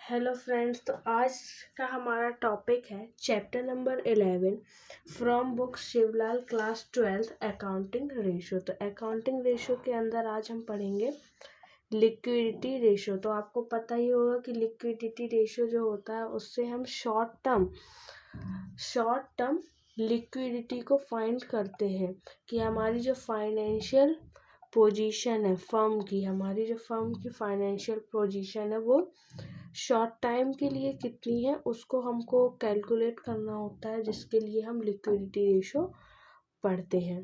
Hello friends, तो आज का हमारा टॉपिक है chapter number 11 from book Shivlal class 12 accounting ratio. तो अकाउंटिंग रेशो के अंदर आज हम पढ़ेंगे लिक्विडिटी रेशो। तो आपको पता ही होगा कि लिक्विडिटी रेशो जो होता है उससे हम शॉर्ट टर्म लिक्विडिटी को फाइंड करते हैं कि हमारी जो फाइनेंशियल पोजीशन है हमारी जो फर्म की फाइनेंशियल पोजीशन है वो शॉर्ट टाइम के लिए कितनी है उसको हमको कैलकुलेट करना होता है, जिसके लिए हम लिक्विडिटी रेशो पढ़ते हैं।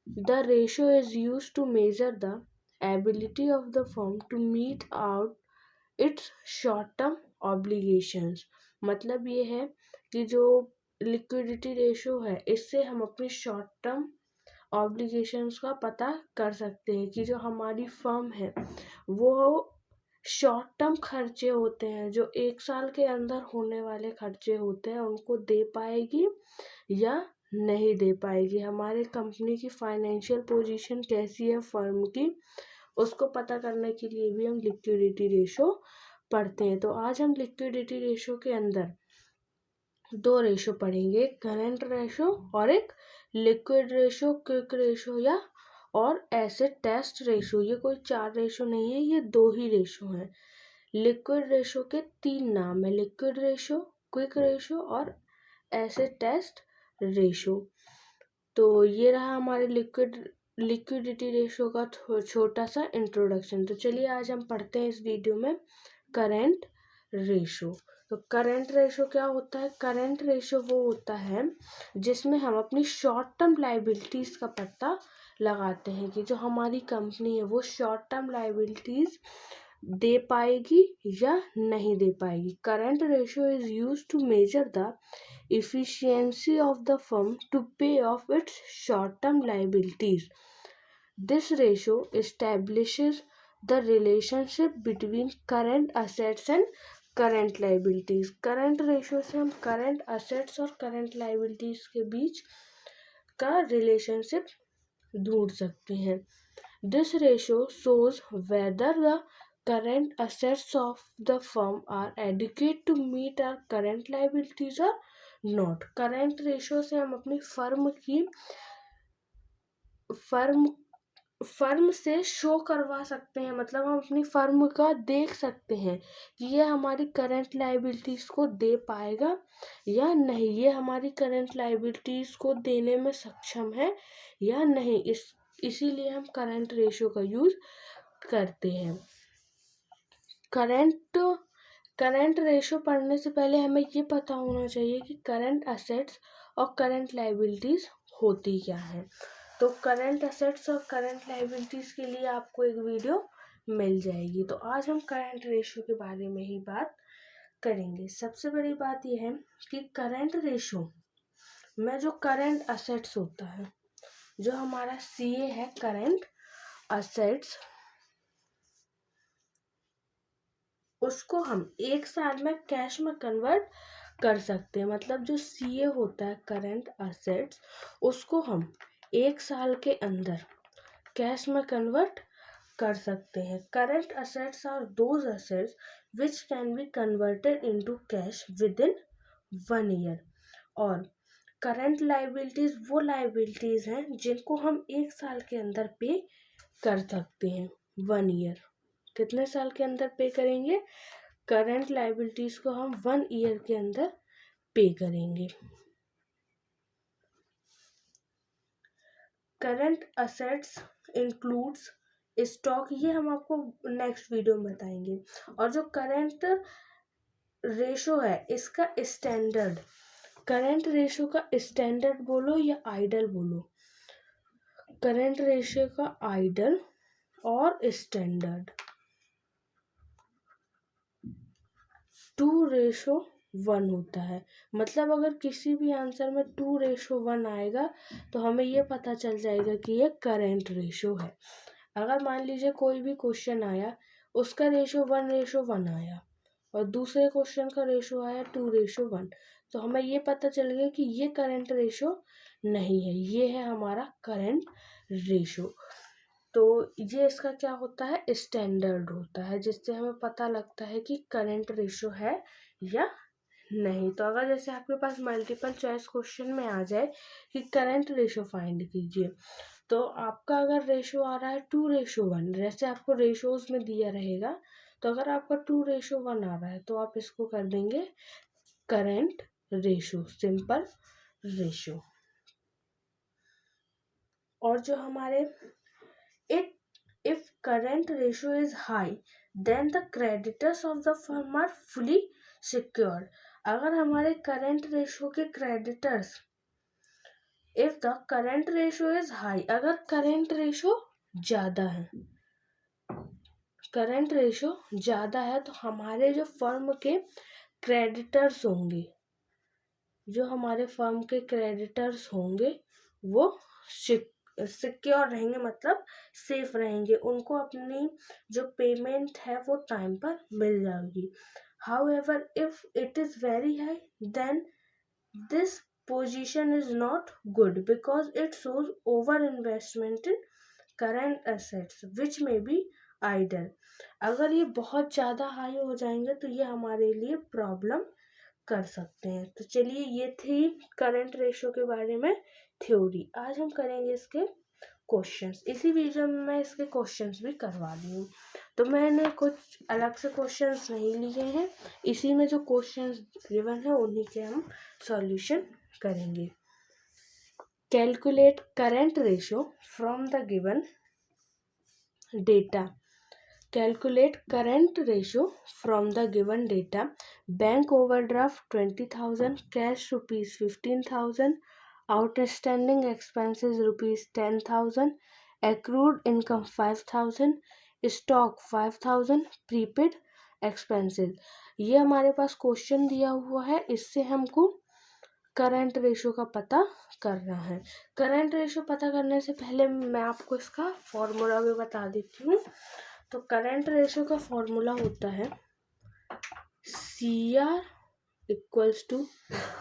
The ratio is use to measure the ability of the firm to meet out its short term obligations. मतलब ये है कि जो लिक्विडिटी रेशो है इससे हम अपनी शॉर्ट टर्म ऑब्लिगेशंस का पता कर सकते हैं कि जो हमारी फर्म है वो शॉर्ट टर्म खर्चे होते हैं, जो 1 साल के अंदर होने वाले खर्चे होते हैं, उनको दे पाएगी या नहीं दे पाएगी। हमारे कंपनी की फाइनेंशियल पोजीशन कैसी है फर्म की, उसको पता करने के लिए भी हम लिक्विडिटी रेशो पढ़ते हैं। तो आज हम लिक्विडिटी रेशो के अंदर 2 रेशो पढ़ेंगे, करंट रेशो और एक लिक्विड रेशो, क्विक रेशो या और एसिड टेस्ट रेशो। ये कोई 4 रेशो नहीं है, ये 2 ही रेशो हैं। लिक्विड रेशो के 3 नाम है, लिक्विड रेशो, क्विक रेशो और एसिड टेस्ट रेशो। तो ये रहा हमारे लिक्विडिटी रेशो का छोटा सा इंट्रोडक्शन। तो चलिए आज हम पढ़ते हैं इस वीडियो में करंट रेशो। तो करंट रेशो क्या होता है? करंट रेशो वो होता है जिसमें हम अपनी शॉर्ट टर्म लायबिलिटीज़ का पता लगाते हैं कि जो हमारी कंपनी है वो शॉर्ट टर्म लायबिलिटीज़ दे पाएगी या नहीं दे पाएगी। Current ratio is use to measure the efficiency of the firm to pay off its short-term liabilities. This ratio establishes the relationship between current assets and current liabilities. Current ratio से हम current assets और current liabilities के बीच का relationship ढूंढ सकते हैं। This ratio shows whether the current assets of the firm are adequate to meet our current liabilities or not. Current ratio से हम अपनी फर्म से शो करवा सकते हैं, मतलब हम अपनी फर्म का देख सकते हैं कि ये हमारी करंट लायबिलिटीज़ को दे पाएगा या नहीं, ये हमारी करंट लायबिलिटीज़ को देने में सक्षम है या नहीं। इसीलिए हम करंट रेशो का यूज करते हैं। करंट रेशो पढ़ने से पहले हमें ये पता होना चाहिए कि करंट असेट्स और करंट लायबिलिटीज़ होती क्या है। तो करंट असेट्स और करंट लायबिलिटीज़ के लिए आपको एक वीडियो मिल जाएगी। तो आज हम करंट रेशो के बारे में ही बात करेंगे। सबसे बड़ी बात यह है कि करंट रेशो में जो करंट असेट्स होता है, जो हमारा सीए है करंट असेट्स, उसको हम 1 साल में कैश में कन्वर्ट कर सकते हैं। मतलब जो सीए होता है करंट असेट्स, उसको हम 1 साल के अंदर कैश में कन्वर्ट कर सकते हैं। Current assets are those assets which can be converted into cash within 1 year. और करंट लायबिलिटीज वो लायबिलिटीज हैं जिनको हम 1 साल के अंदर पे कर सकते हैं। 1 ईयर कितने साल के अंदर पे करेंगे? करंट लायबिलिटीज को हम 1 ईयर के अंदर पे करेंगे। करंट असेट्स इंक्लूड्स स्टॉक, ये हम आपको नेक्स्ट वीडियो में बताएंगे। और जो करंट रेशो है इसका स्टैंडर्ड, करंट रेशो का स्टैंडर्ड बोलो या आइडल बोलो, करंट रेशो का आइडल और स्टैंडर्ड 2:1 होता है। मतलब अगर किसी भी आंसर में 2:1 आएगा तो हमें ये पता चल जाएगा कि ये करंट रेशो है। अगर मान लीजिए कोई भी क्वेश्चन आया, उसका रेशो 1:1 आया और दूसरे क्वेश्चन का रेशो आया 2:1, तो हमें ये पता चल गया कि ये करंट रेशो नहीं है, ये है हमारा करंट रेशो। तो ये इसका क्या होता है, स्टैंडर्ड होता है, जिससे हमें पता लगता है कि करंट रेशो है या नहीं। तो अगर जैसे आपके पास मल्टीपल चॉइस क्वेश्चन में आ जाए कि करंट रेशो फाइंड कीजिए, तो आपका अगर रेशो आ रहा है 2:1, जैसे आपको रेशोज में दिया रहेगा, तो अगर आपका 2:1 आ रहा है तो आप इसको कर देंगे करंट रेशो, सिंपल रेशो। और जो हमारे if current ratio is high then the creditors of the firm are fully secured। अगर हमारे करंट रेशो के creditors, if the current ratio is high, अगर करंट रेशो ज़्यादा है, करंट रेशो ज़्यादा है, तो हमारे जो फर्म के क्रेडिटर्स होंगे, जो हमारे फर्म के क्रेडिटर्स होंगे वो सिक्योर रहेंगे, मतलब सेफ रहेंगे, उनको अपनी जो पेमेंट है वो टाइम पर मिल जाएगी। However, if it is very high, then this position is not good because it shows over investment in current assets which may be idle। अगर ये बहुत ज़्यादा हाई हो जाएंगे तो ये हमारे लिए प्रॉब्लम कर सकते हैं। तो चलिए, ये थी करंट रेशो के बारे में थ्योरी। आज हम करेंगे इसके क्वेश्चंस। इसी वीडियो में मैं इसके क्वेश्चंस भी करवा दी हूँ, तो मैंने कुछ अलग से क्वेश्चंस नहीं लिए हैं, इसी में जो क्वेश्चंस गिवन है उन्हीं के हम सॉल्यूशन करेंगे। Calculate current ratio from the given data. Calculate current ratio from the given data. Bank overdraft 20,000, cash rupees 15,000, outstanding expenses rupees 10,000, accrued income 5,000, stock 5,000, prepaid expenses। ये हमारे पास क्वेश्चन दिया हुआ है, इससे हमको करंट रेशो का पता करना है। करंट रेशो पता करने से पहले मैं आपको इसका फॉर्मूला भी बता देती हूँ। तो करंट रेशो का फॉर्मूला होता है CR equals to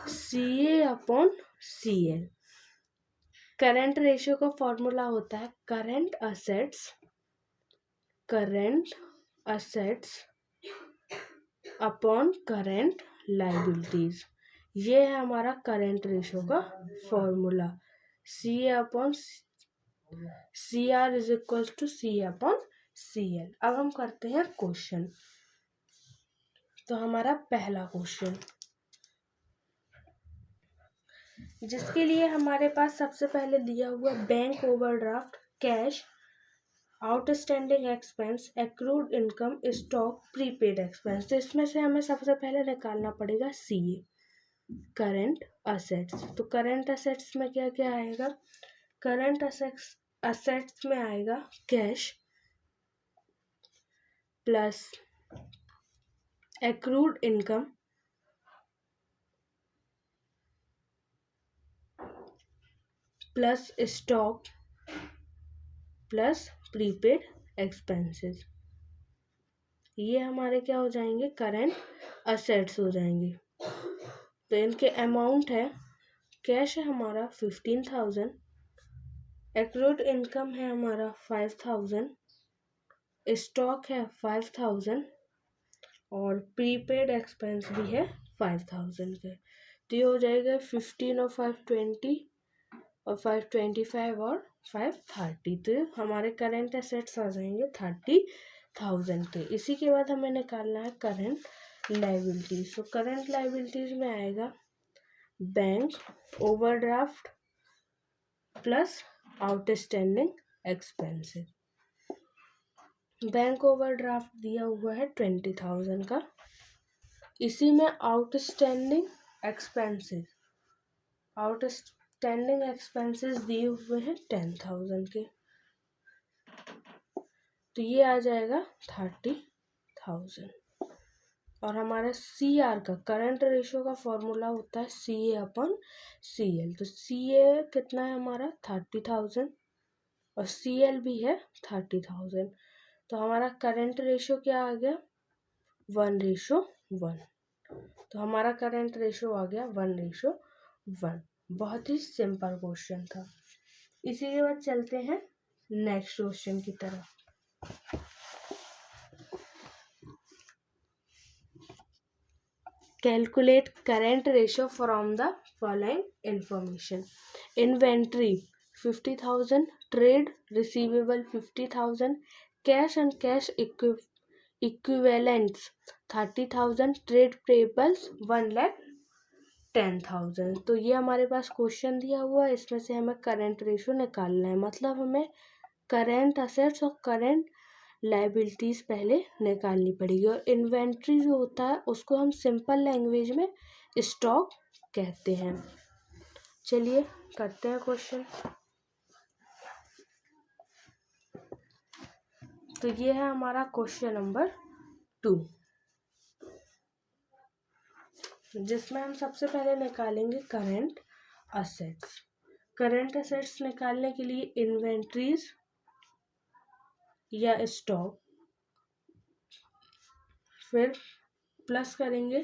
CA upon CL। Current ratio का फॉर्मूला होता है current assets upon current liabilities. ये है हमारा करंट रेशो का formula, CA upon CR is equals to CA upon CL। अब हम करते हैं क्वेश्चन। तो हमारा पहला क्वेश्चन, जिसके लिए हमारे पास सबसे पहले दिया हुआ bank overdraft, cash, outstanding expense, accrued income, stock, prepaid expense. तो इसमें से हमें सबसे पहले निकालना पड़ेगा CA, करंट असेट्स। तो करंट असेट्स में क्या क्या आएगा, करंट असेट्स में आएगा cash plus accrued income plus stock plus prepaid expenses. ये हमारे क्या हो जाएंगे, करंट असेट्स हो जाएंगे। तो इनके अमाउंट है, कैश है हमारा 15,000, accrued इनकम है हमारा 5,000, स्टॉक है 5,000 और प्रीपेड एक्सपेंस भी है 5,000 के। तो ये हो जाएगा 15 और 520 और 525 और 530। तो हमारे करंट एसेट्स आ जाएंगे 30,000 के। इसी के बाद हमें निकालना है करंट लायबिलिटीज। तो करंट लायबिलिटीज में आएगा bank overdraft plus outstanding expenses. Bank overdraft दिया हुआ है 20,000 का, इसी में आउटस्टैंडिंग एक्सपेंसेस दिए हुए हैं 10,000 के। तो ये आ जाएगा 30,000। और हमारा CR का, करंट रेशो का फॉर्मूला होता है CA अपॉन CL। तो CA कितना है हमारा 30,000 और CL भी है 30,000। तो हमारा करंट रेशो क्या आ गया, 1:1। तो हमारा करंट रेशो आ गया 1:1। बहुत ही सिंपल क्वेश्चन था। इसी के बाद चलते हैं नेक्स्ट क्वेश्चन की तरफ। Calculate current ratio from the following information. Inventory 50,000, trade receivable 50,000, cash and cash equivalents 30,000, trade payables 1,10,000। तो ये हमारे पास क्वेश्चन दिया हुआ है, इसमें से हमें करंट रेशियो निकालना है। मतलब हमें करंट असेट्स और करंट लाइबिलिटीज़ पहले निकालनी पड़ेगी। और इन्वेंट्री जो होता है उसको हम सिंपल लैंग्वेज में स्टॉक कहते हैं। चलिए करते हैं क्वेश्चन। तो ये है हमारा क्वेश्चन नंबर 2, जिसमें हम सबसे पहले निकालेंगे करंट असेट्स। करंट असेट्स निकालने के लिए इन्वेंट्रीज या स्टॉक, फिर प्लस करेंगे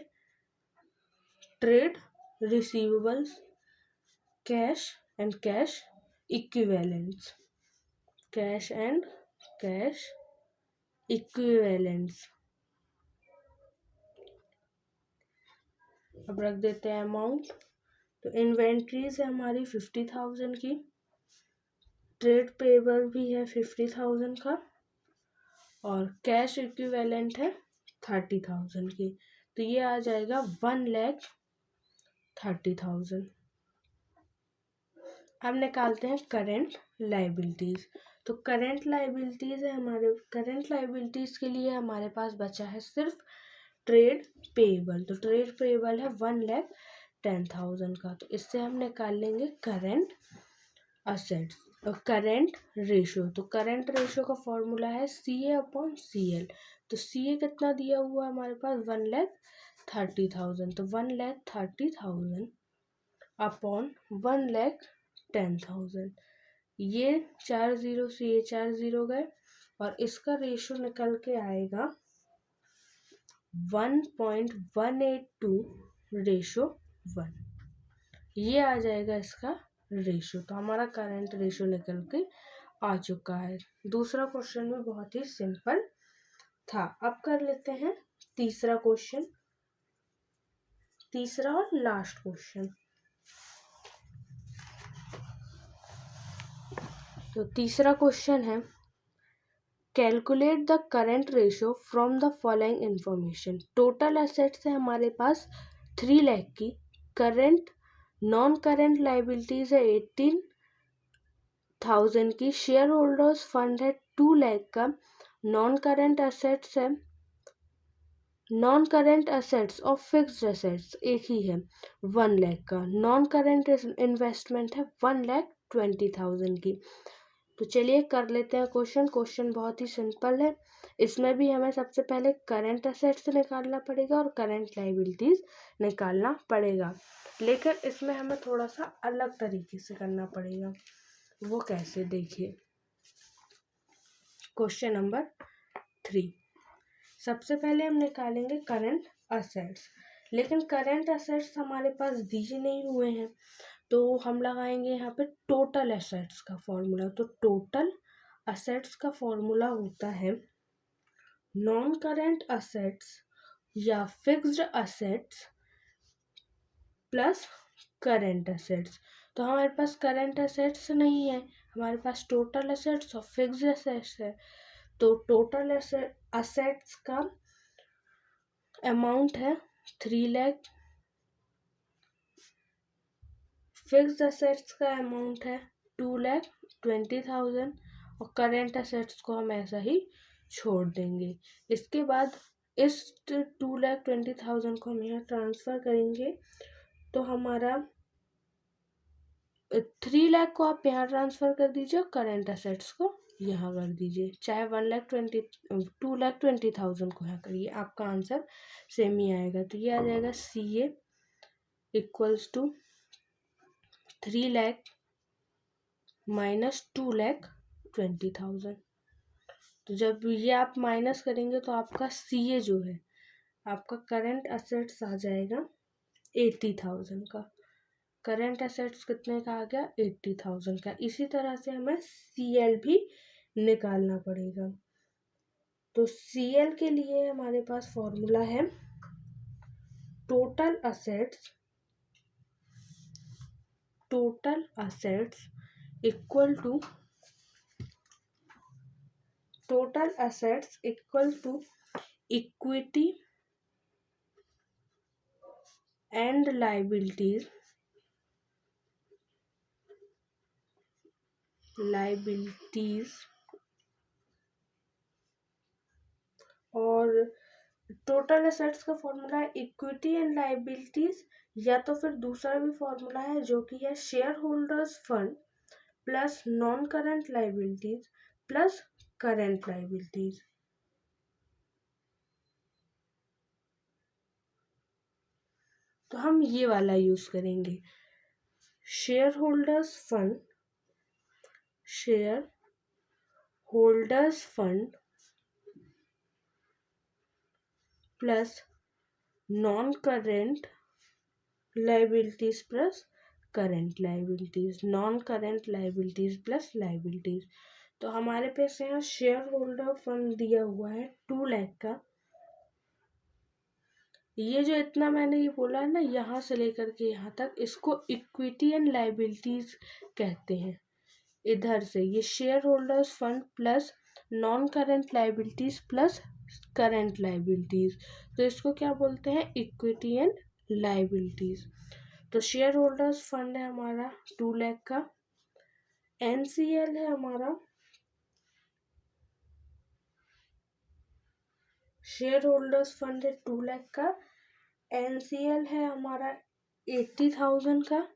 trade receivables, cash and cash equivalents, cash and cash equivalents. अब रख देते हैं अमाउंट। तो इन्वेंट्रीज है हमारी 50,000 की, ट्रेड पेबल भी है 50,000 का, और कैश इक्विवेलेंट है 30,000 की। तो ये आ जाएगा 1,30,000। अब निकालते हैं करेंट लाइबिलिटीज। तो करेंट लाइबिलिटीज है हमारे, करेंट लाइबिलिटीज के लिए हमारे पास बचा है सिर्फ ट्रेड पेबल। तो ट्रेड पेबल है 1,10,000 का। तो इससे हम निकाल लेंगे करेंट असेट्स और करेंट रेशियो। तो करेंट रेशियो का फॉर्मूला है CA/CL। तो CA कितना दिया हुआ है हमारे पास 1,30,000। तो 1,30,000 अपॉन 1,10,000। ये 4 जीरो से ये 4 जीरो गए और इसका रेशियो निकल के आएगा 1.182:1। ये आ जाएगा इसका रेशियो। तो हमारा करंट रेशियो निकल के आ चुका है। दूसरा क्वेश्चन में बहुत ही सिंपल था। अब कर लेते हैं तीसरा क्वेश्चन, तीसरा और लास्ट क्वेश्चन। तो तीसरा क्वेश्चन है calculate the current ratio from the following information. Total assets है हमारे पास 3 लाख की, करंट नॉन करंट लाइबिलिटीज है 18,000 की, शेयर होल्डर्स फंड है 2 लाख का, नॉन करंट एसेट्स है, नॉन करंट एसेट्स और फिक्स्ड एसेट्स एक ही है 1 लाख का, नॉन करंट इन्वेस्टमेंट है 1,20,000 की। तो चलिए कर लेते हैं क्वेश्चन। क्वेश्चन बहुत ही सिंपल है। इसमें भी हमें सबसे पहले करंट असेट्स निकालना पड़ेगा और करंट लाइबिलिटीज निकालना पड़ेगा, लेकिन इसमें हमें थोड़ा सा अलग तरीके से करना पड़ेगा। वो कैसे, देखिए। क्वेश्चन नंबर 3, सबसे पहले हम निकालेंगे करंट असेट्स, लेकिन करंट असेट्स हमारे पास दिए नहीं हुए हैं, तो हम लगाएंगे यहाँ पे टोटल एसेट्स का फॉर्मूला। तो टोटल एसेट्स का फॉर्मूला होता है नॉन करंट असेट्स या fixed assets plus current assets. तो हमारे पास करंट असेट्स नहीं है, हमारे पास टोटल एसेट्स और फिक्स्ड असेट्स है। तो टोटल असेट्स का अमाउंट है 3 लाख, फिक्स्ड असेट्स का अमाउंट है 2,20,000 और करंट असेट्स को हम ऐसा ही छोड़ देंगे। इसके बाद इस 2,20,000 को हम यहाँ ट्रांसफ़र करेंगे, तो हमारा 3 लाख को आप यहाँ ट्रांसफ़र कर दीजिए और करंट असेट्स को यहाँ कर दीजिए, चाहे 2,20,000 को यहाँ करिए, आपका आंसर सेम ही आएगा। तो ये आ जाएगा CA equals to 3 lakh minus 2,20,000। तो जब ये आप माइनस करेंगे तो आपका CA जो है आपका करंट असेट्स आ जाएगा 80,000 का। करंट एसेट्स कितने का आ गया 80,000 का। इसी तरह से हमें CL भी निकालना पड़ेगा। तो CL के लिए हमारे पास फॉर्मूला है total assets equal to equity and liabilities और टोटल एसेट्स का फॉर्मूला है इक्विटी एंड लायबिलिटीज, या तो फिर दूसरा भी फॉर्मूला है जो कि है share holders fund plus non current liabilities plus current liabilities. तो हम ये वाला यूज करेंगे, share holders fund plus non current liabilities plus current liabilities, non current liabilities plus liabilities. तो हमारे पास यहाँ शेयर होल्डर फंड दिया हुआ है 2 लाख का। ये जो इतना मैंने ये बोला है ना, यहाँ से लेकर के यहाँ तक, इसको इक्विटी एंड लायबिलिटीज कहते हैं। इधर से ये share holders fund plus non current liabilities plus current liabilities, तो इसको क्या बोलते हैं इक्विटी एंड लायबिलिटीज। तो शेयर होल्डर्स फंड है हमारा 2 लाख का, NCL है हमारा शेयर होल्डर्स फंड है 2 लाख का, NCL है हमारा 80,000 का,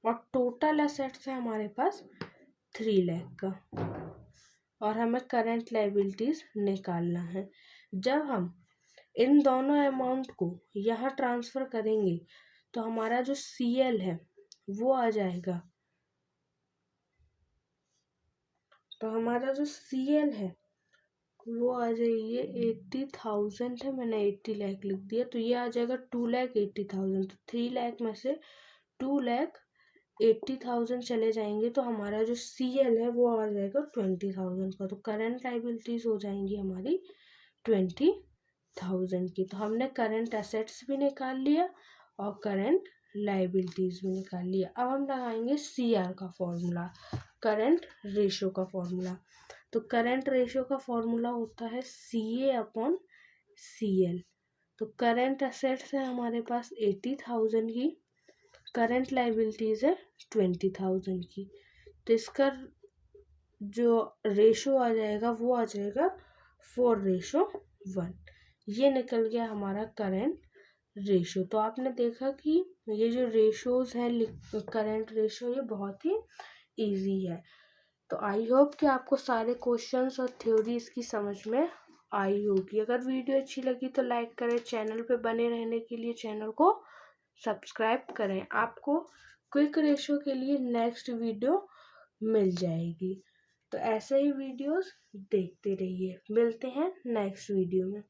और टोटल एसेट्स है हमारे पास 3 लाख का, और हमें करंट लायबिलिटीज निकालना है। जब हम इन दोनों अमाउंट को यहाँ ट्रांसफर करेंगे तो हमारा जो CL है वो आ जाएगा, तो हमारा जो CL है वो आ जाइए 80,000 है, मैंने 80 लाख लिख दिया, तो ये आ जाएगा 2,80,000। तो 3 लाख में से 2,80,000 चले जाएंगे तो हमारा जो CL है वो आ जाएगा 20,000 का। तो करंट लायबिलिटीज हो जाएंगी हमारी 20,000 की। तो हमने करंट एसेट्स भी निकाल लिया और करंट लायबिलिटीज भी निकाल लिया। अब हम लगाएंगे CR का फॉर्मूला, करंट रेशो का फॉर्मूला। तो करंट रेशो का फॉर्मूला होता है CA/CL। तो करंट एसेट्स है हमारे पास 80,000 की, करंट लायबिलिटीज है 20,000 की, तो इसका जो रेशो आ जाएगा वो आ जाएगा 4:1। ये निकल गया हमारा करंट रेशो। तो आपने देखा कि ये जो रेशोज है करंट रेशो, ये बहुत ही इजी है। तो आई होप कि आपको सारे क्वेश्चंस और थ्योरी इसकी समझ में आई होगी। अगर वीडियो अच्छी लगी तो लाइक करें, चैनल पे बने रहने के लिए चैनल को सब्सक्राइब करें। आपको क्विक रेशो के लिए नेक्स्ट वीडियो मिल जाएगी। तो ऐसे ही वीडियोस देखते रहिए। मिलते हैं नेक्स्ट वीडियो में।